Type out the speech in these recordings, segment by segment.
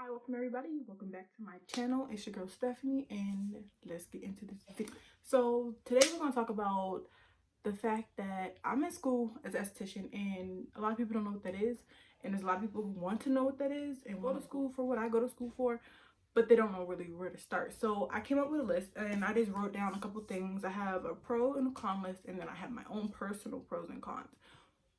Hi, welcome everybody. Welcome back to my channel. It's your girl Stephanie, and let's get into this video. So today we're going to talk about the fact that I'm in school as an esthetician, and a lot of people don't know what that is, and there's a lot of people who want to know what that is and go to school for what I go to school for, but they don't know really where to start. So I came up with a list, and I just wrote down a couple things. I have a pro and a con list, and then I have my own personal pros and cons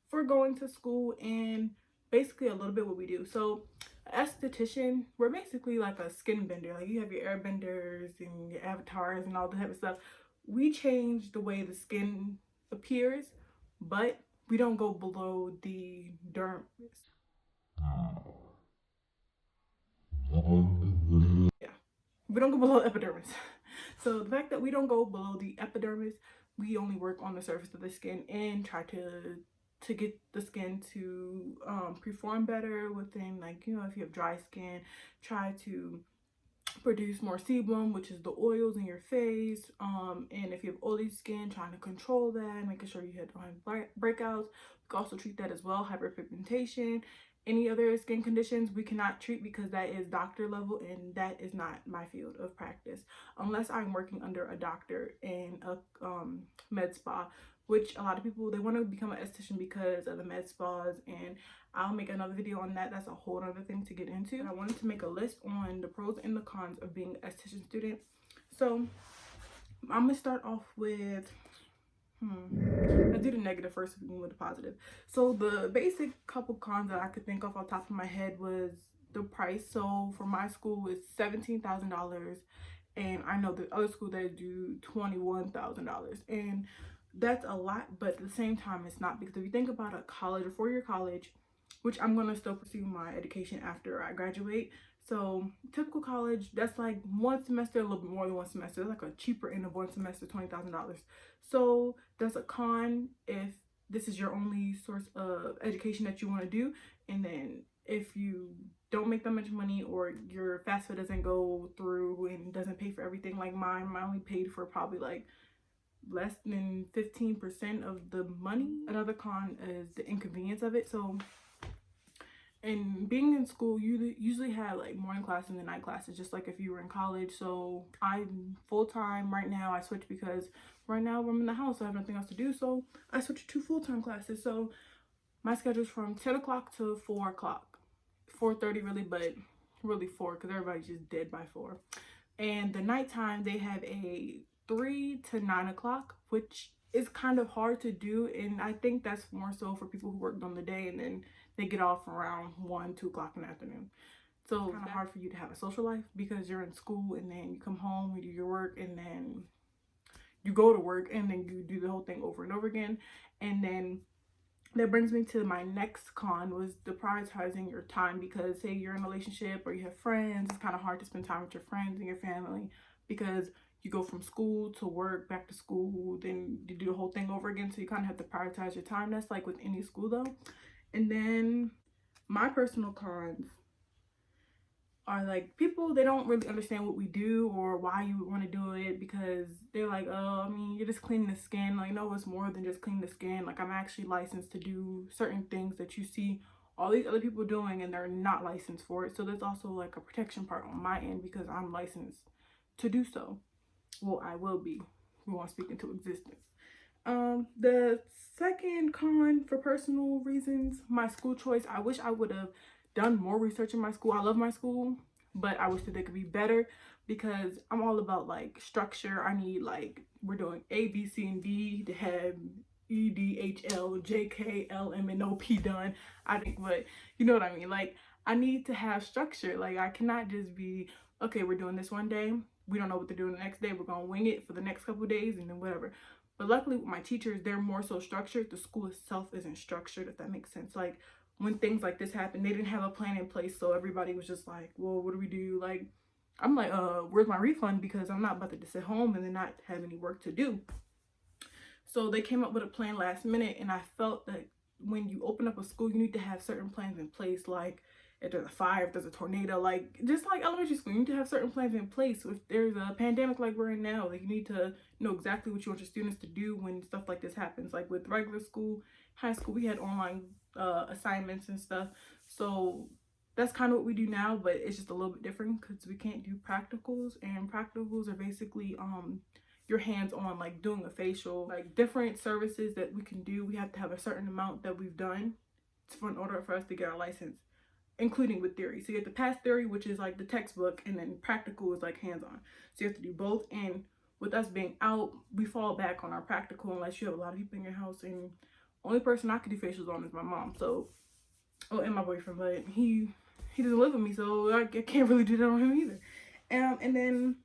for going to school, and basically a little bit what we do. So esthetician, we're basically like a skin bender. Like you have your airbenders and your avatars and all that type of stuff. We change the way the skin appears, but we don't go below the dermis. Yeah, we don't go below epidermis. So the fact that we don't go below the epidermis, we only work on the surface of the skin and try to get the skin to perform better within, like, you know, if you have dry skin, try to produce more sebum, which is the oils in your face, and if you have oily skin, trying to control that, making sure you don't have breakouts. We can also treat that as well. Hyperpigmentation, any other skin conditions we cannot treat because that is doctor level, and that is not my field of practice unless I'm working under a doctor in a med spa, which a lot of people, they want to become an esthetician because of the med spas, and I'll make another video on that. That's a whole other thing to get into. And I wanted to make a list on the pros and the cons of being an esthetician student. So I'm gonna start off with I do the negative first, we with the positive. So the basic couple cons that I could think of off the top of my head was the price. So for my school it's $17,000, and I know the other school that do $21,000, and that's a lot, but at the same time it's not, because if you think about a college, a four-year college, which I'm gonna still pursue my education after I graduate. So typical college, that's like one semester, a little bit more than one semester. It's like a cheaper end of one semester, $20,000. So that's a con if this is your only source of education that you want to do, and then if you don't make that much money, or your FAFSA doesn't go through and doesn't pay for everything like mine only paid for probably like less than 15% of the money. Another con is the inconvenience of it. So and being in school, you usually have like morning classes and night classes, just like if you were in college. So I'm full-time right now. I switched because right now I'm in the house, so I have nothing else to do, so I switched to full-time classes. So my schedule is from 10 o'clock to 4 o'clock, 4:30 really, but really 4 because everybody's just dead by 4. And the nighttime, they have a 3 to 9 o'clock, which is kind of hard to do, and I think that's more so for people who worked on the day and then they get off around 1, 2 o'clock in the afternoon. So it's kind of hard for you to have a social life because you're in school and then you come home, you do your work, and then you go to work, and then you do the whole thing over and over again. And then that brings me to my next con, was the prioritizing your time, because say you're in a relationship or you have friends, it's kind of hard to spend time with your friends and your family because you go from school to work, back to school, then you do the whole thing over again. So you kind of have to prioritize your time. That's like with any school though. And then my personal cons are like, people, they don't really understand what we do or why you would want to do it, because they're like, oh, I mean, you're just cleaning the skin. Like, no, it's more than just cleaning the skin. Like, I'm actually licensed to do certain things that you see all these other people doing and they're not licensed for it. So there's also like a protection part on my end because I'm licensed to do so. Well, I will be. We won't speak into existence. The second con, for personal reasons, my school choice. I wish I would have done more research in my school. I love my school, but I wish that they could be better, because I'm all about like structure. I need, like, we're doing A, B, C, and D to have E, D, H, L, J, K, L, M, and O, P done. I think, but you know what I mean? Like, I need to have structure. Like, I cannot just be, okay, we're doing this one day, we don't know what to do the next day, we're gonna wing it for the next couple days and then whatever. But luckily with my teachers, they're more so structured. The school itself isn't structured, if that makes sense. Like, when things like this happen, they didn't have a plan in place, so everybody was just like, well, what do we do? Like, I'm like, where's my refund? Because I'm not about to just sit home and then not have any work to do. So they came up with a plan last minute, and I felt that when you open up a school, you need to have certain plans in place. Like, if there's a fire, if there's a tornado, like, just like elementary school, you need to have certain plans in place. If there's a pandemic like we're in now, like, you need to know exactly what you want your students to do when stuff like this happens. Like with regular school, high school, we had online assignments and stuff. So that's kind of what we do now, but it's just a little bit different because we can't do practicals, and practicals are basically your hands on, like doing a facial, like different services that we can do. We have to have a certain amount that we've done in order for us to get our license, including with theory. So you have to pass theory, which is like the textbook, and then practical is like hands-on. So you have to do both. And with us being out, we fall back on our practical unless you have a lot of people in your house. And only person I can do facials on is my mom. So, oh, and my boyfriend, but he doesn't live with me, so I can't really do that on him either. And then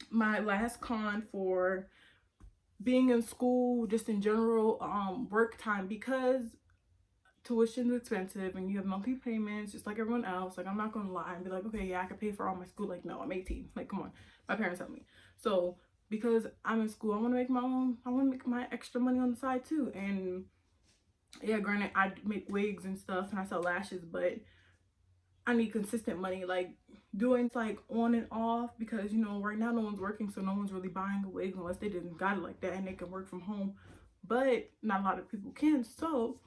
my last con for being in school, just in general, work time, because tuition is expensive and you have monthly payments just like everyone else. Like, I'm not gonna lie and be like, okay, yeah, I can pay for all my school. Like, no, I'm 18. Like, come on, my parents help me. So because I'm in school, I want to make my own, I want to make my extra money on the side too. And yeah, granted, I make wigs and stuff and I sell lashes, but I need consistent money, like doing like on and off, because you know right now no one's working, so no one's really buying a wig unless they didn't got it like that and they can work from home, but not a lot of people can. So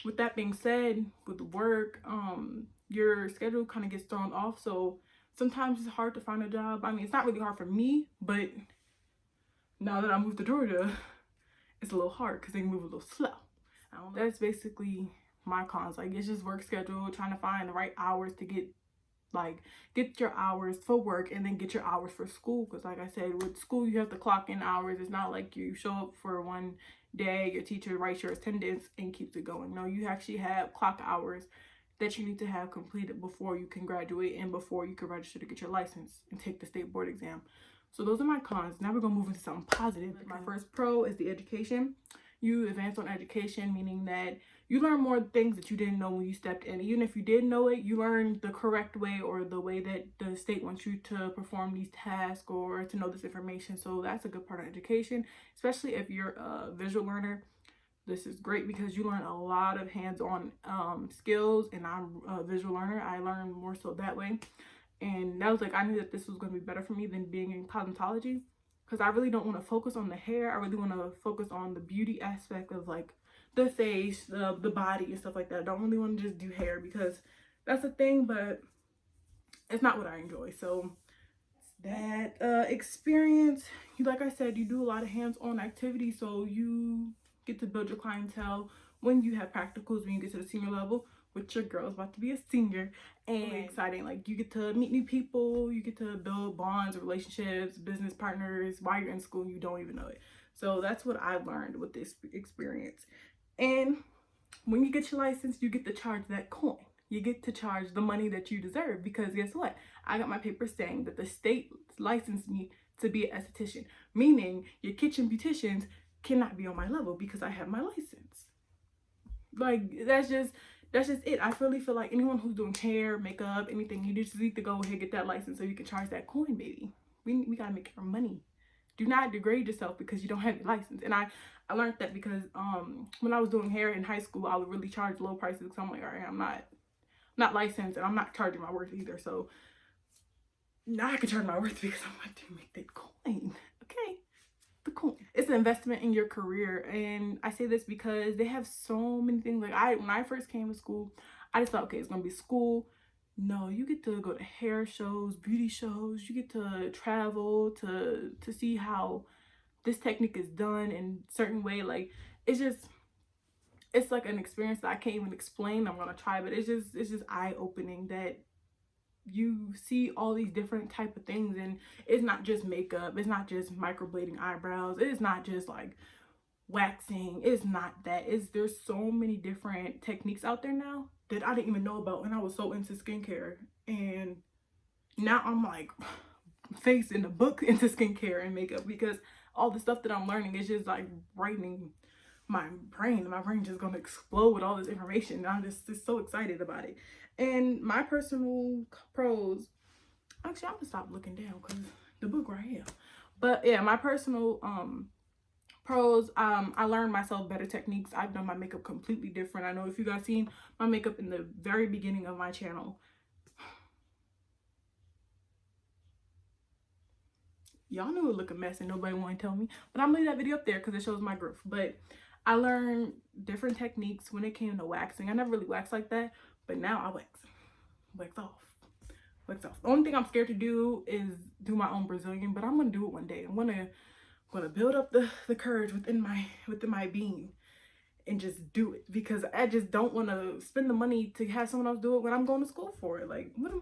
with that being said, with work, your schedule kind of gets thrown off, so sometimes it's hard to find a job. I mean, it's not really hard for me, but now that I moved to Georgia, it's a little hard because they move a little slow. I don't know. That's basically my cons. Like, it's just work schedule, trying to find the right hours to get your hours for work and then get your hours for school, because like I said, with school you have to clock in hours. It's not like you show up for one day, your teacher writes your attendance and keeps it going. No, you actually have clock hours that you need to have completed before you can graduate and before you can register to get your license and take the state board exam. So those are my cons. Now we're gonna move into something positive. My first pro is the education. You advance on education, meaning that you learn more things that you didn't know when you stepped in. Even if you did know it, you learn the correct way or the way that the state wants you to perform these tasks or to know this information. So that's a good part of education, especially if you're a visual learner. This is great because you learn a lot of hands-on skills, and I'm a visual learner. I learned more so that way. And that was like, I knew that this was going to be better for me than being in cosmetology, because I really don't want to focus on the hair. I really want to focus on the beauty aspect of like the face, the body and stuff like that. I don't really want to just do hair because that's a thing, but it's not what I enjoy. So that experience, like I said, you do a lot of hands-on activities, so you get to build your clientele when you have practicals, when you get to the senior level, which your girl's about to be a senior. And exciting, like you get to meet new people, you get to build bonds, relationships, business partners while you're in school and you don't even know it. So that's what I learned with this experience. And when you get your license, you get to charge that coin. You get to charge the money that you deserve, because guess what? I got my paper saying that the state licensed me to be an esthetician, meaning your kitchen beauticians cannot be on my level because I have my license. Like, that's just it. I really feel like anyone who's doing hair, makeup, anything, you just need to go ahead and get that license so you can charge that coin, baby. We gotta make our money. Do not degrade yourself because you don't have your license. And I learned that because when I was doing hair in high school, I would really charge low prices because I'm like, all right, I'm not licensed and I'm not charging my worth either. So now I can charge my worth because I want to make that coin. Okay, the coin. It's an investment in your career, and I say this because they have so many things. Like, when I first came to school, I just thought, okay, it's gonna be school. No, you get to go to hair shows, beauty shows. You get to travel to see how this technique is done in a certain way. Like, it's like an experience that I can't even explain. I'm gonna try, but it's just eye-opening that you see all these different type of things, and it's not just makeup, it's not just microblading eyebrows, it's not just like waxing, it's not that. There's so many different techniques out there now that I didn't even know about when I was so into skincare, and now I'm like face in the book into skincare and makeup, because all the stuff that I'm learning is just like brightening my brain. My brain just gonna explode with all this information, and I'm just so excited about it. And my personal pros, actually, I'm gonna stop looking down because the book right here. But yeah, my personal pros, I learned myself better techniques. I've done my makeup completely different. I know if you guys seen my makeup in the very beginning of my channel, y'all knew it would look a mess and nobody wanted to tell me, but I'm gonna leave that video up there because it shows my growth. But I learned different techniques when it came to waxing. I never really waxed like that, but now I wax. wax off. Wax off. The only thing I'm scared to do is do my own Brazilian, but I'm gonna do it one day. I'm gonna build up the courage within my being and just do it, because I just don't want to spend the money to have someone else do it when I'm going to school for it. Like what?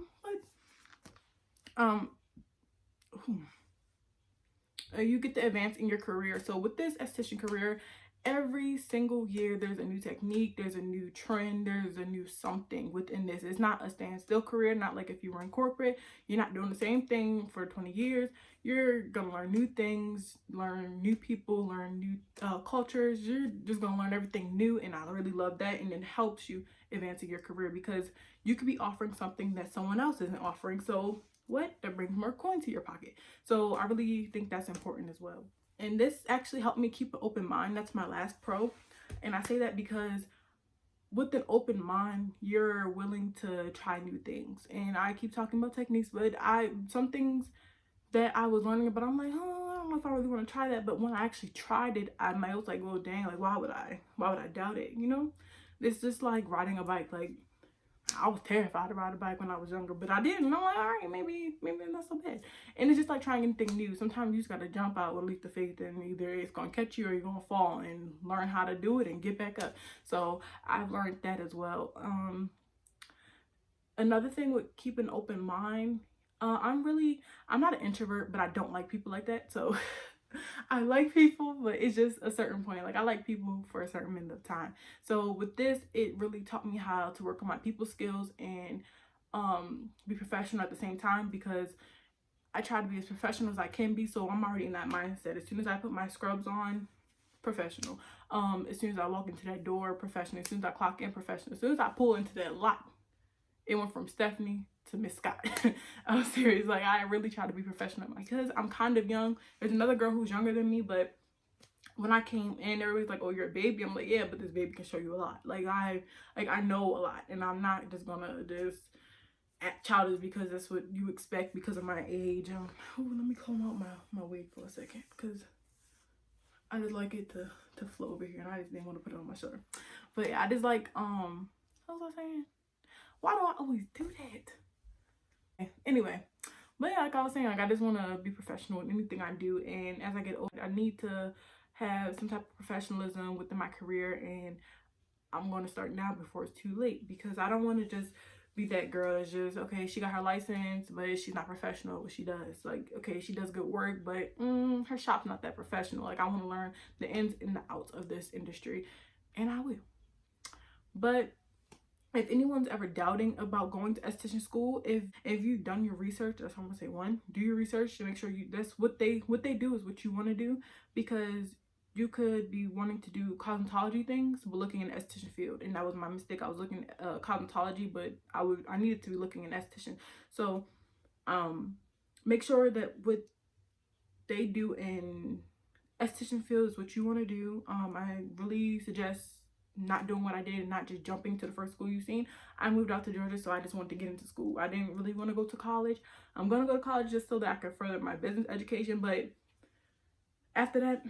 You get to advance in your career. So with this esthetician career, every single year there's a new technique, there's a new trend, there's a new something within this. It's not a standstill career. Not like if you were in corporate, you're not doing the same thing for 20 years. You're gonna learn new things, learn new people, learn new cultures. You're just gonna learn everything new, and I really love that. And it helps you advance in your career because you could be offering something that someone else isn't offering. So what? That brings more coin to your pocket. So I really think that's important as well. And this actually helped me keep an open mind. That's my last pro. And I say that because with an open mind, you're willing to try new things. And I keep talking about techniques, but some things that I was learning about, I'm like, oh, I don't know if I really want to try that. But when I actually tried it, I was like, well, dang, like why would I doubt it? You know, it's just like riding a bike. Like I was terrified to ride a bike when I was younger, but I did, and I'm like, all right, maybe not so bad. And it's just like trying anything new. Sometimes you just gotta jump out with a leap of faith, and either it's gonna catch you or you're gonna fall, and learn how to do it and get back up. So I've learned that as well. Another thing with keeping an open mind, I'm not an introvert, but I don't like people like that. So I like people, but it's just a certain point. Like I like people for a certain minute of time. So with this, it really taught me how to work on my people skills and be professional at the same time, because I try to be as professional as I can be. So I'm already in that mindset. As soon as I put my scrubs on, professional. As soon as I walk into that door, professional. As soon as I clock in, professional. As soon as I pull into that lot, it went from Stephanie to Miss Scott. I'm serious. Like I really try to be professional because I'm kind of young. There's another girl who's younger than me, but when I came in, everybody's like, oh, you're a baby. I'm like, yeah, but this baby can show you a lot. Like I know a lot, and I'm not just gonna just act childish because that's what you expect because of my age. Let me comb out my wig for a second, because I just like it to flow over here, and I just didn't want to put it on my shoulder. But yeah, I just like what was I saying? Why do I always do that? Anyway, but yeah, like I was saying, like I just want to be professional in anything I do, and as I get older, I need to have some type of professionalism within my career, and I'm going to start now before it's too late, because I don't want to just be that girl that's just, okay, she got her license, but she's not professional at what she does. Like, okay, she does good work, but her shop's not that professional. Like, I want to learn the ins and the outs of this industry, and I will. But if anyone's ever doubting about going to esthetician school, if you've done your research, that's what I'm gonna say. One, do your research to make sure that's what they do is what you want to do, because you could be wanting to do cosmetology things but looking in the esthetician field, and that was my mistake. I was looking at cosmetology, but I needed to be looking in esthetician. So make sure that what they do in esthetician field is what you want to do. I really suggest not doing what I did and not just jumping to the first school you've seen. I moved out to Georgia, so I just wanted to get into school. I didn't really want to go to college. I'm going to go to college just so that I can further my business education, but after that,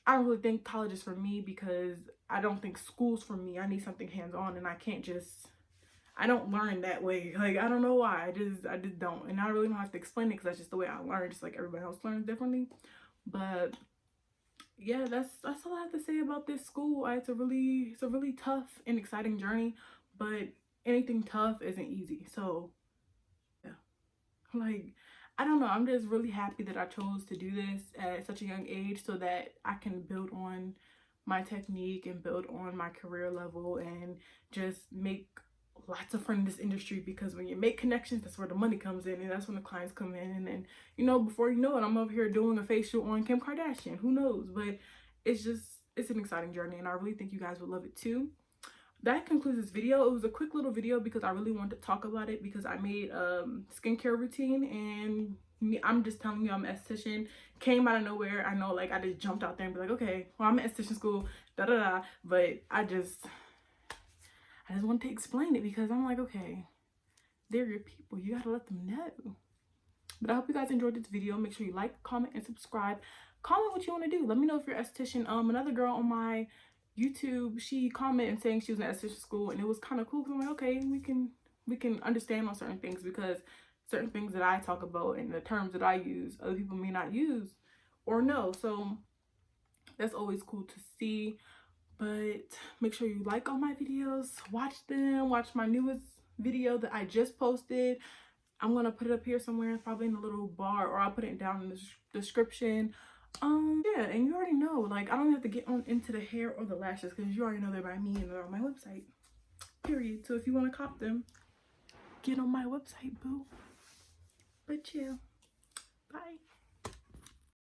I don't really think college is for me, because I don't think school's for me. I need something hands-on, and I don't learn that way. Like, I don't know why. I just don't. And I really don't have to explain it, because that's just the way I learn, just like everybody else learns differently. But yeah, that's all I have to say about this school. It's a really tough and exciting journey, but anything tough isn't easy. So yeah, like I don't know, I'm just really happy that I chose to do this at such a young age, so that I can build on my technique and build on my career level and just make lots of friends in this industry, because when you make connections, that's where the money comes in, and that's when the clients come in. And then, you know, before you know it, I'm over here doing a facial on Kim Kardashian. Who knows? But it's an exciting journey, and I really think you guys would love it too. That concludes this video. It was a quick little video because I really wanted to talk about it, because I made a skincare routine, and I'm just telling you, I'm an esthetician. Came out of nowhere. I know, like, I just jumped out there and be like, okay, well, I'm in esthetician school, da-da-da. But I just wanted to explain it, because I'm like, okay, they're your people. You gotta let them know. But I hope you guys enjoyed this video. Make sure you like, comment, and subscribe. Comment what you want to do. Let me know if you're an esthetician. Another girl on my YouTube, she commented saying she was in esthetician school, and it was kind of cool, because I'm like, okay, we can we can understand on certain things, because certain things that I talk about and the terms that I use, other people may not use or know. So that's always cool to see. But make sure you like all my videos, watch them, watch my newest video that I just posted. I'm gonna put it up here somewhere, probably in a little bar, or I'll put it down in the description. Yeah, and you already know, like, I don't have to get on into the hair or the lashes, because you already know they're by me and they're on my website, period. So if you want to cop them, get on my website, boo. But yeah, bye.